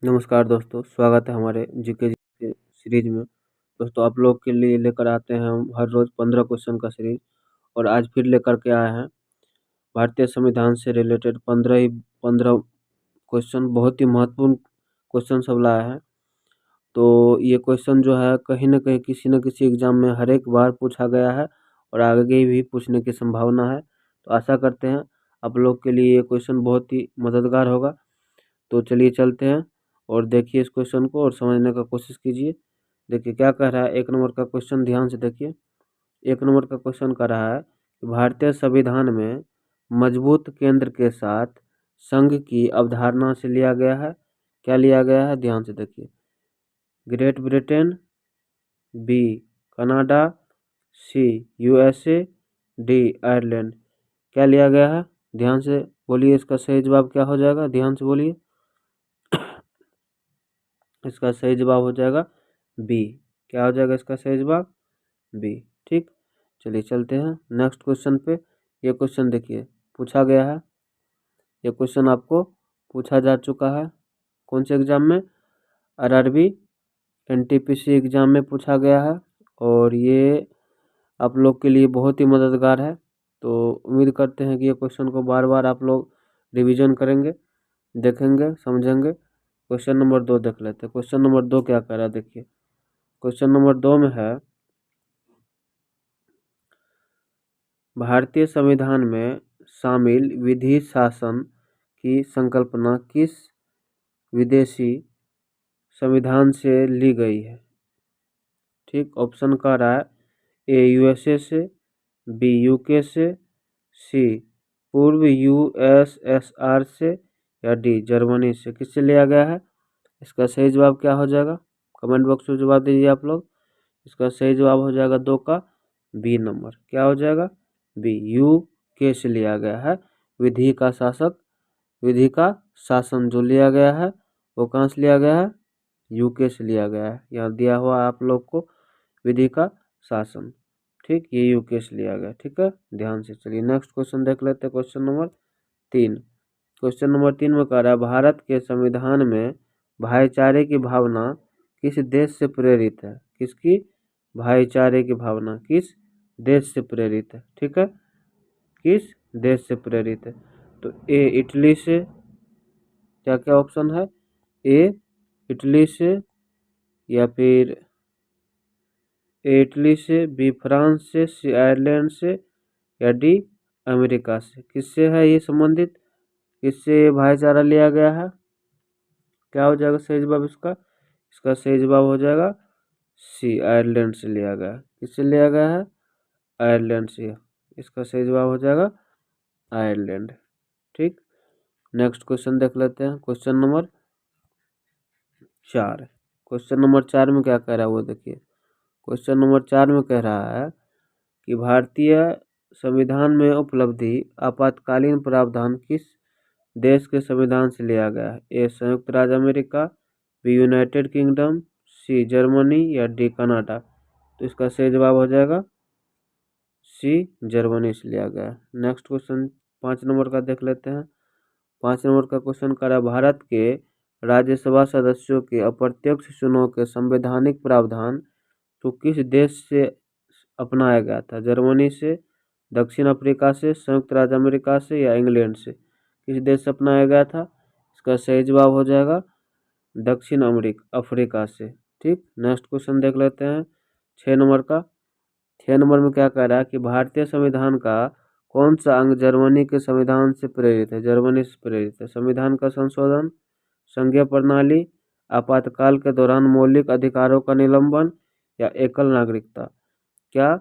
नमस्कार दोस्तों, स्वागत है हमारे जीके के सीरीज में। दोस्तों आप लोग के लिए लेकर आते हैं हम हर रोज़ 15 क्वेश्चन का सीरीज। और आज फिर लेकर के आए हैं भारतीय संविधान से रिलेटेड 15 क्वेश्चन। बहुत ही महत्वपूर्ण क्वेश्चन सब लाए हैं। तो ये क्वेश्चन जो है कहीं न कहीं किसी न किसी एग्ज़ाम में हर एक बार पूछा गया है और आगे भी पूछने की संभावना है। तो आशा करते हैं आप लोग के लिए ये क्वेश्चन बहुत ही मददगार होगा। तो चलिए चलते हैं और देखिए इस क्वेश्चन को और समझने का कोशिश कीजिए। देखिए क्या कह रहा है, 1 नंबर का क्वेश्चन ध्यान से देखिए। 1 नंबर का क्वेश्चन कह रहा है कि भारतीय संविधान में मजबूत केंद्र के साथ संघ की अवधारणा से लिया गया है। क्या लिया गया है, ध्यान से देखिए। Great Britain, B Canada, C USA, D Ireland. क्या लिया गया है, ध्यान से बोलिए। इसका सही जवाब क्या हो जाएगा, ध्यान से बोलिए। इसका सही जवाब हो जाएगा बी। क्या हो जाएगा इसका सही जवाब, बी। ठीक, चलिए चलते हैं नेक्स्ट क्वेश्चन पे। ये क्वेश्चन देखिए पूछा गया है। ये क्वेश्चन आपको पूछा जा चुका है कौन से एग्जाम में, आरआरबी एनटीपीसी एग्जाम में पूछा गया है। और ये आप लोग के लिए बहुत ही मददगार है। तो उम्मीद करते हैं कि ये क्वेश्चन को बार बार आप लोग रिवीजन करेंगे, देखेंगे, समझेंगे। क्वेश्चन नंबर 2 देख लेते हैं। क्वेश्चन नंबर 2 क्या कह रहा है, देखिए। क्वेश्चन नंबर 2 में है, भारतीय संविधान में शामिल विधि शासन की संकल्पना किस विदेशी संविधान से ली गई है। ठीक, ऑप्शन कह रहा है ए यूएसए से, बी यूके से, सी पूर्व यूएसएसआर से, या डी जर्मनी से। किससे लिया गया है, इसका सही जवाब क्या हो जाएगा, कमेंट बॉक्स में जवाब दीजिए आप लोग। इसका सही जवाब हो जाएगा 2 का बी नंबर। क्या हो जाएगा, बी, यूके से लिया गया है। विधि का शासक, विधि का शासन जो लिया गया है वो कहाँ से लिया गया है, यूके से लिया गया है। यहाँ दिया हुआ है आप लोग को विधि का शासन। ठीक, ये यूके से लिया गया। ठीक है, ध्यान से चलिए नेक्स्ट क्वेश्चन देख लेते हैं। Question number 3। क्वेश्चन नंबर 3 में कह रहा है, भारत के संविधान में भाईचारे की भावना किस देश से प्रेरित है। किसकी, भाईचारे की भावना किस देश से प्रेरित है। ठीक है, किस देश से प्रेरित है। तो ए इटली से, क्या क्या ऑप्शन है, ए इटली से, या फिर ए इटली से, बी फ्रांस से, सी आयरलैंड से, या डी अमेरिका से। किससे है ये संबंधित, किससे भाईचारा लिया गया है। क्या हो जाएगा सही जवाब इसका, इसका सही जवाब हो जाएगा सी, आयरलैंड से लिया गया है। किससे लिया गया है, आयरलैंड से। इसका सही जवाब हो जाएगा आयरलैंड। ठीक, नेक्स्ट क्वेश्चन देख लेते हैं। Question number 4। क्वेश्चन नंबर 4 में क्या कह रहा है वो देखिए। क्वेश्चन नंबर 4 में कह रहा है कि भारतीय संविधान में उपलब्धि आपातकालीन प्रावधान किस देश के संविधान से लिया गया है। ए संयुक्त राज्य अमेरिका, B United Kingdom, C Germany, या डी कनाडा। तो इसका सही जवाब हो जाएगा सी, जर्मनी से लिया गया है। नेक्स्ट क्वेश्चन 5 नंबर का देख लेते हैं। 5 नंबर का क्वेश्चन कर रहा है, भारत के राज्यसभा सदस्यों के अप्रत्यक्ष चुनाव के संवैधानिक प्रावधान तो किस देश से अपनाया गया था। जर्मनी से, दक्षिण अफ्रीका से, संयुक्त राज्य अमेरिका से, या इंग्लैंड से। किस देश से अपनाया गया था, इसका सही जवाब हो जाएगा दक्षिण अफ्रीका से। ठीक, नेक्स्ट क्वेश्चन देख लेते हैं 6 नंबर का। 6 नंबर में क्या कह रहा है कि भारतीय संविधान का कौन सा अंग जर्मनी के संविधान से प्रेरित है। जर्मनी से प्रेरित है। संविधान का संशोधन, संघीय प्रणाली, आपातकाल के दौरान मौलिक अधिकारों का निलंबन, या एकल नागरिकता। क्या,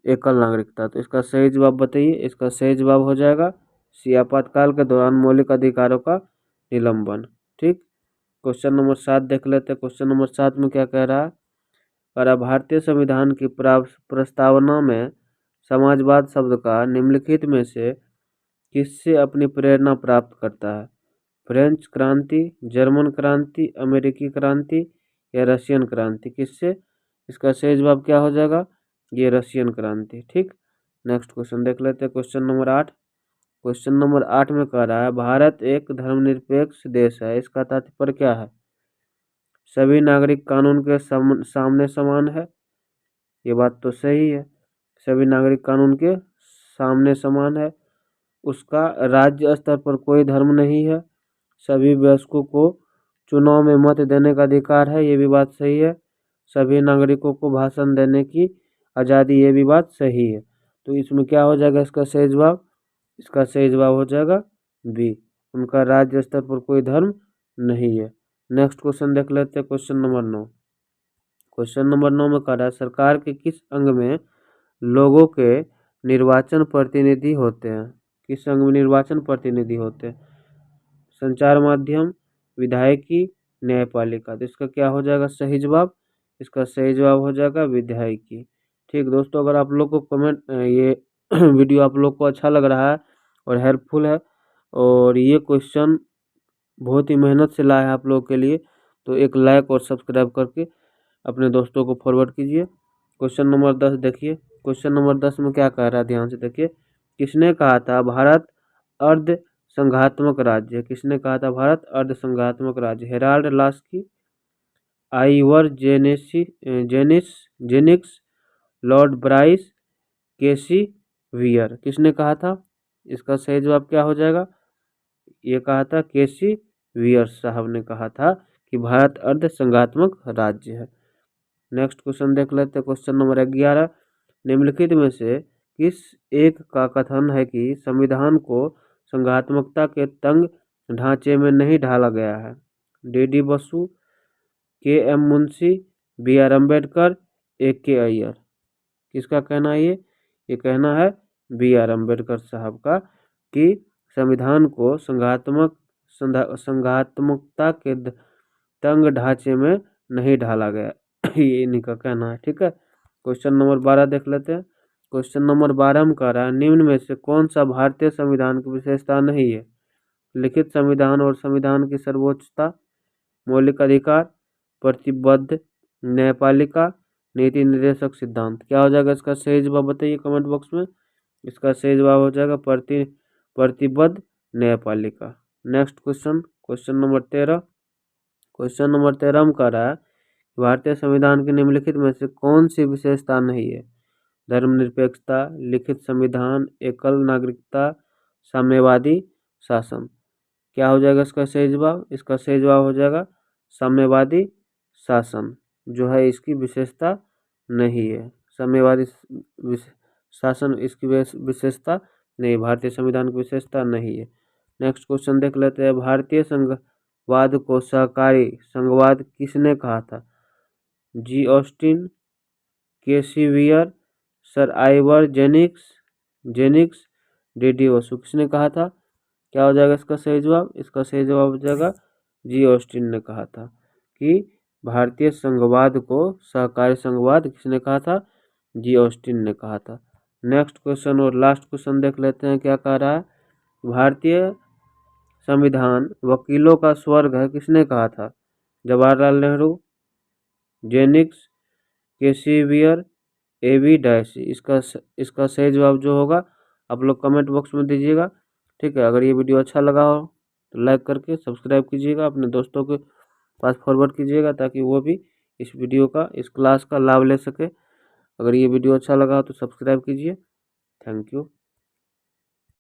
एकल नागरिकता। तो इसका सही जवाब बताइए। इसका सही जवाब हो जाएगा सी, आपातकाल के दौरान मौलिक अधिकारों का निलंबन। ठीक, क्वेश्चन नंबर 7 देख लेते हैं। क्वेश्चन नंबर 7 में क्या कह रहा है, भारतीय संविधान की प्रस्तावना में समाजवाद शब्द का निम्नलिखित में से किससे अपनी प्रेरणा प्राप्त करता है। फ्रेंच क्रांति, जर्मन क्रांति, अमेरिकी क्रांति, या रशियन क्रांति। किससे, इसका सही जवाब क्या हो जाएगा, ये रशियन क्रांति। ठीक, नेक्स्ट क्वेश्चन देख लेते हैं। Question number 8। क्वेश्चन नंबर 8 में कह रहा है भारत एक धर्मनिरपेक्ष देश है, इसका तात्पर्य क्या है? सभी नागरिक कानून के सामने समान है, ये बात तो सही है। सभी नागरिक कानून के सामने समान है। उसका राज्य स्तर पर कोई धर्म नहीं है। सभी वयस्कों को चुनाव में मत देने का अधिकार है, ये भी बात सही है। सभी नागरिकों को भाषण देने की आज़ादी, ये भी बात सही है। तो इसमें क्या हो जाएगा इसका सही जवाब? इसका सही जवाब हो जाएगा बी, उनका राज्य स्तर पर कोई धर्म नहीं है। नेक्स्ट क्वेश्चन देख लेते हैं, क्वेश्चन नंबर 9। क्वेश्चन नंबर 9 में कह रहा है सरकार के किस अंग में लोगों के निर्वाचन प्रतिनिधि होते हैं? किस अंग में निर्वाचन प्रतिनिधि होते हैं? संचार माध्यम, विधायिकी, न्यायपालिका। तो इसका क्या हो जाएगा सही जवाब? इसका सही जवाब हो जाएगा विधायिकी। ठीक दोस्तों, अगर आप लोग को कमेंट ये वीडियो आप लोग को अच्छा लग रहा है और हेल्पफुल है और ये क्वेश्चन बहुत ही मेहनत से लाया है आप लोगों के लिए, तो एक लाइक और सब्सक्राइब करके अपने दोस्तों को फॉरवर्ड कीजिए। क्वेश्चन नंबर 10 देखिए। क्वेश्चन नंबर 10 में क्या कह रहा है, ध्यान से देखिए। किसने कहा था भारत अर्ध संघात्मक राज्य? किसने कहा था भारत अर्ध संघात्मक राज्य? Harold Laski, Ivor Jennings, Lord Bryce, KC Wheare. किसने कहा था? इसका सही जवाब क्या हो जाएगा? ये कहा था केसी वियर साहब ने कहा था कि भारत अर्ध संघात्मक राज्य है। नेक्स्ट क्वेश्चन देख लेते हैं, क्वेश्चन नंबर 11। निम्नलिखित में से किस एक का कथन है कि संविधान को संघात्मकता के तंग ढांचे में नहीं ढाला गया है? D Basu, K M Munshi, B R Ambedkar, A K Ayyar. किसका कहना है ये कहना है बी आर अम्बेडकर साहब का कि संविधान को संघात्मकता के तंग ढांचे में नहीं ढाला गया ये इन्हीं का कहना है। ठीक है, क्वेश्चन नंबर 12 देख लेते हैं। क्वेश्चन नंबर 12 में कह रहा है निम्न में से कौन सा भारतीय संविधान की विशेषता नहीं है? लिखित संविधान और संविधान की सर्वोच्चता, मौलिक अधिकार, प्रतिबद्ध न्यायपालिका, नीति निर्देशक सिद्धांत। क्या हो जाएगा इसका सही जवाब बताइए कमेंट बॉक्स में। इसका सही जवाब हो जाएगा प्रतिबद्ध न्यायपालिका। Next question, question number 13। Question number 13 में कह रहा है भारतीय संविधान के निम्नलिखित में से कौन सी विशेषता नहीं है? धर्मनिरपेक्षता, लिखित संविधान, एकल नागरिकता, साम्यवादी शासन। क्या हो जाएगा इसका सही जवाब? इसका सही जवाब हो जाएगा साम्यवादी शासन, जो है इसकी विशेषता नहीं है। साम्यवादी शासन इसकी विशेषता नहीं, भारतीय संविधान की विशेषता नहीं है। नेक्स्ट क्वेश्चन देख लेते हैं, भारतीय संघवाद को सहकारी संघवाद किसने कहा था? G Austin, KC Wheare, sir Ivor Jennings, D Basu. किसने कहा था? क्या हो जाएगा इसका सही जवाब? इसका सही जवाब हो जाएगा जी ऑस्टिन ने कहा था कि भारतीय संघवाद को सहकारी संघवाद किसने कहा था? जी ऑस्टिन ने कहा था। नेक्स्ट क्वेश्चन और लास्ट क्वेश्चन देख लेते हैं, क्या कह रहा है? भारतीय संविधान वकीलों का स्वर्ग है, किसने कहा था? जवाहरलाल नेहरू, जेनिक्स, केसी वियर, ए बी डायसी। इसका सही जवाब जो होगा आप लोग कमेंट बॉक्स में दीजिएगा। ठीक है, अगर ये वीडियो अच्छा लगा हो तो लाइक करके सब्सक्राइब कीजिएगा, अपने दोस्तों के पास फॉरवर्ड कीजिएगा ताकि वो भी इस वीडियो का, इस क्लास का लाभ ले सके। अगर ये वीडियो अच्छा लगा हो तो सब्सक्राइब कीजिए। Thank you.